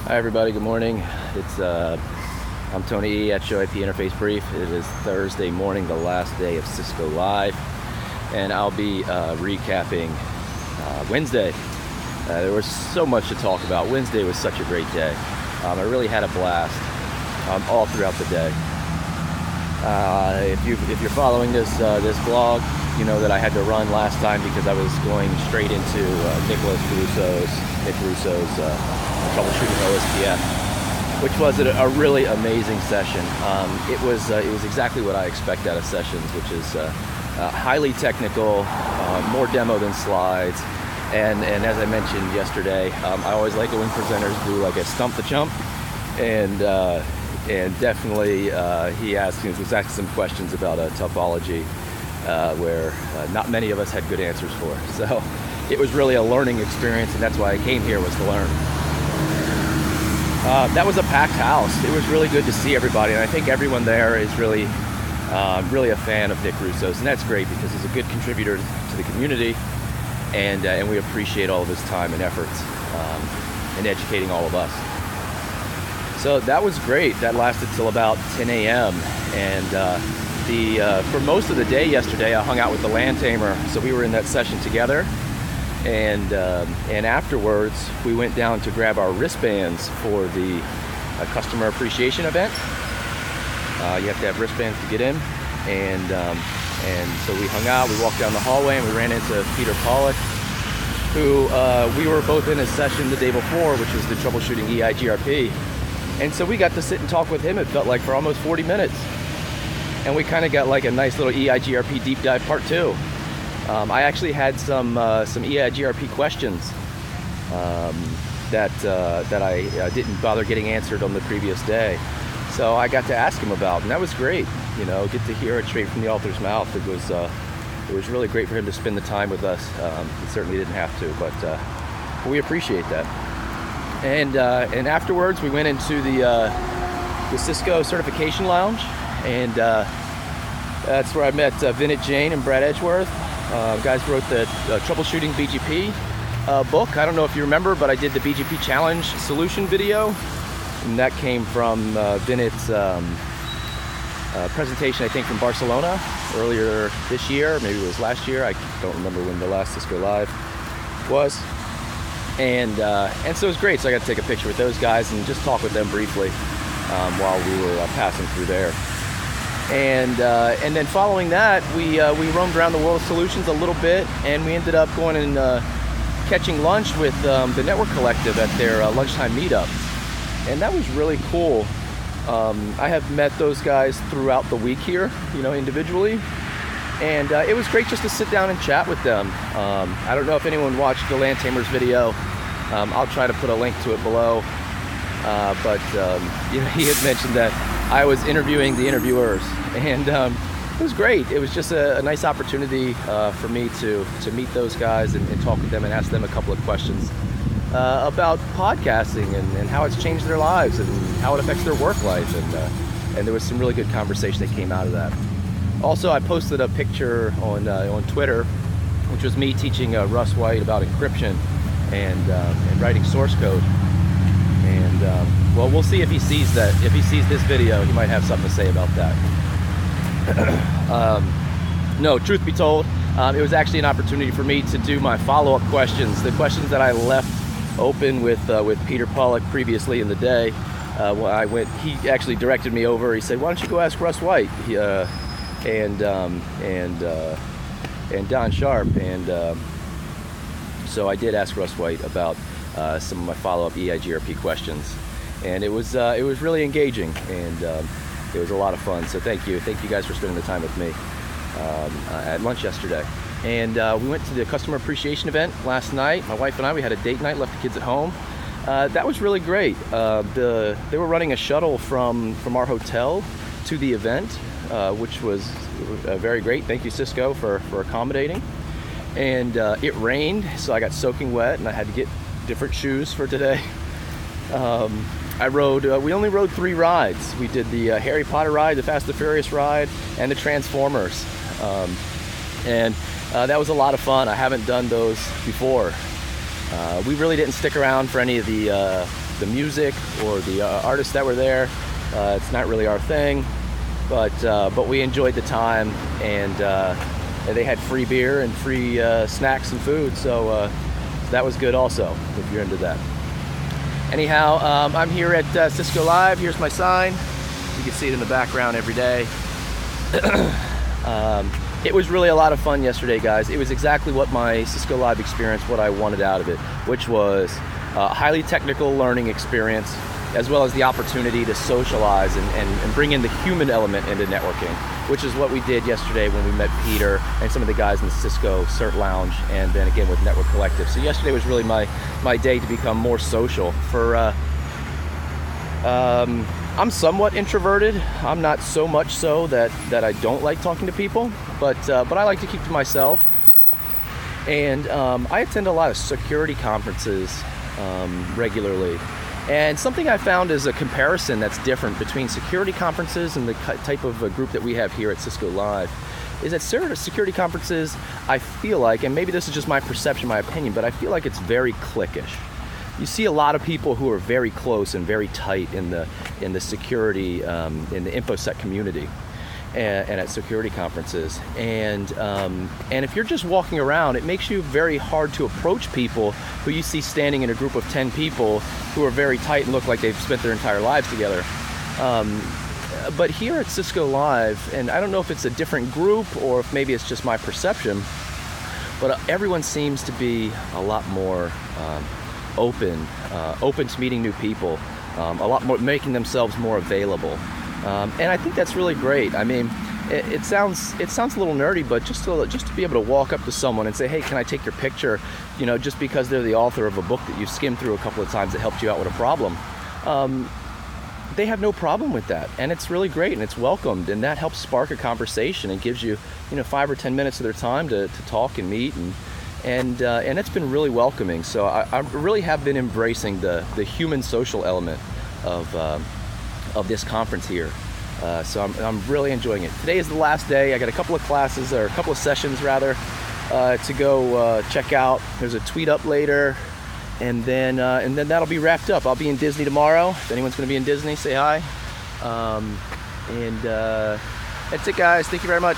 Hi everybody, good morning. I'm Tony E at Show IP Interface Brief. It is Thursday morning, the last day of Cisco Live, and I'll be recapping Wednesday. There was so much to talk about. Wednesday was such a great day. I really had a blast all throughout the day. If you're following this blog, you know that I had to run last time because I was going straight into Nick Russo's troubleshooting OSPF, which was a really amazing session. It was exactly what I expect out of sessions, which is highly technical, more demo than slides, and as I mentioned yesterday, I always like it when presenters do like a stump the chump, and definitely he was asking some questions about a topology where not many of us had good answers for. So it was really a learning experience, and that's why I came here, was to learn. That was a packed house. It was really good to see everybody, and I think everyone there is really a fan of Nick Russo's, and that's great because he's a good contributor to the community, and we appreciate all of his time and efforts in educating all of us. So that was great. That lasted till about 10 a.m. and for most of the day yesterday, I hung out with the LAN tamer, so we were in that session together. And afterwards, we went down to grab our wristbands for the customer appreciation event. You have to have wristbands to get in, and so we hung out. We walked down the hallway, and we ran into Peter Pollack, who we were both in a session the day before, which was the troubleshooting EIGRP. And so we got to sit and talk with him. It felt like for almost 40 minutes, and we kind of got like a nice little EIGRP deep dive part 2. I actually had some EIGRP questions that I didn't bother getting answered on the previous day, so I got to ask him about, and that was great. You know, get to hear it straight from the author's mouth. It was really great for him to spend the time with us. He certainly didn't have to, but we appreciate that. And afterwards, we went into the Cisco certification lounge, and that's where I met Vinit Jain and Brad Edgeworth. Guys wrote the troubleshooting BGP book. I don't know if you remember, but I did the BGP challenge solution video, and that came from Vinit's presentation, I think, from Barcelona earlier this year, maybe it was last year. I don't remember when the last Cisco Live was. And so it was great. So I got to take a picture with those guys and just talk with them briefly while we were passing through there. And then following that, we roamed around the World of Solutions a little bit, and we ended up going and catching lunch with the Network Collective at their lunchtime meetup, and that was really cool. I have met those guys throughout the week here, individually, and it was great just to sit down and chat with them. I don't know if anyone watched the LAN Tamer's video. I'll try to put a link to it below, but he had mentioned that I was interviewing the interviewers, and it was great. It was just a nice opportunity for me to meet those guys and talk with them and ask them a couple of questions about podcasting and how it's changed their lives and how it affects their work life, and there was some really good conversation that came out of that. Also, I posted a picture on Twitter, which was me teaching Russ White about encryption and writing source code. And well, we'll see if he sees that. If he sees this video, he might have something to say about that. No, truth be told, it was actually an opportunity for me to do my follow-up questions. The questions that I left open with Peter Pollack previously in the day. When I went, he actually directed me over. He said, "Why don't you go ask Russ White and Don Sharp?" And so I did ask Russ White about some of my follow-up EIGRP questions, and it was really engaging, and it was a lot of fun. So thank you guys for spending the time with me at lunch yesterday. And we went to the customer appreciation event last night. My wife and I, we had a date night, left the kids at home. That was really great. They were running a shuttle from our hotel to the event, which was very great. Thank you, Cisco, for accommodating. And it rained, so I got soaking wet, and I had to get different shoes for today. We only rode 3 rides. We did the Harry Potter ride, the Fast and Furious ride, and the Transformers. And that was a lot of fun. I haven't done those before. We really didn't stick around for any of the the music or the artists that were there. It's not really our thing, but we enjoyed the time, and they had free beer and free snacks and food, so that was good also, if you're into that. Anyhow, I'm here at Cisco Live. Here's my sign. You can see it in the background every day. It was really a lot of fun yesterday, guys. It was exactly what my Cisco Live experience, what I wanted out of it, which was a highly technical learning experience, as well as the opportunity to socialize and bring in the human element into networking, which is what we did yesterday when we met Peter and some of the guys in the Cisco CERT Lounge, and then again with Network Collective. So yesterday was really my day to become more social. I'm somewhat introverted. I'm not so much so that I don't like talking to people, but I like to keep to myself. And I attend a lot of security conferences regularly. And something I found is a comparison that's different between security conferences and the type of group that we have here at Cisco Live is that security conferences, I feel like, and maybe this is just my perception, my opinion, but I feel like it's very cliquish. You see a lot of people who are very close and very tight in the security, in the InfoSec community, and at security conferences. And if you're just walking around, it makes you very hard to approach people who you see standing in a group of 10 people who are very tight and look like they've spent their entire lives together. But here at Cisco Live, and I don't know if it's a different group or if maybe it's just my perception, but everyone seems to be a lot more open to meeting new people, a lot more, making themselves more available, and I think that's really great. I mean, it sounds a little nerdy, but just to be able to walk up to someone and say, hey, can I take your picture, just because they're the author of a book that you've skimmed through a couple of times that helped you out with a problem, they have no problem with that, and it's really great, and it's welcomed, and that helps spark a conversation and gives you 5 or 10 minutes of their time to talk and meet, and it's been really welcoming. So I really have been embracing the human social element of this conference here. So I'm really enjoying it. Today is the last day. I got a couple of classes, or a couple of sessions rather, to go check out. There's a tweet up later, and then that'll be wrapped up. I'll be in Disney tomorrow. If anyone's going to be in Disney, say hi. That's it, guys. Thank you very much.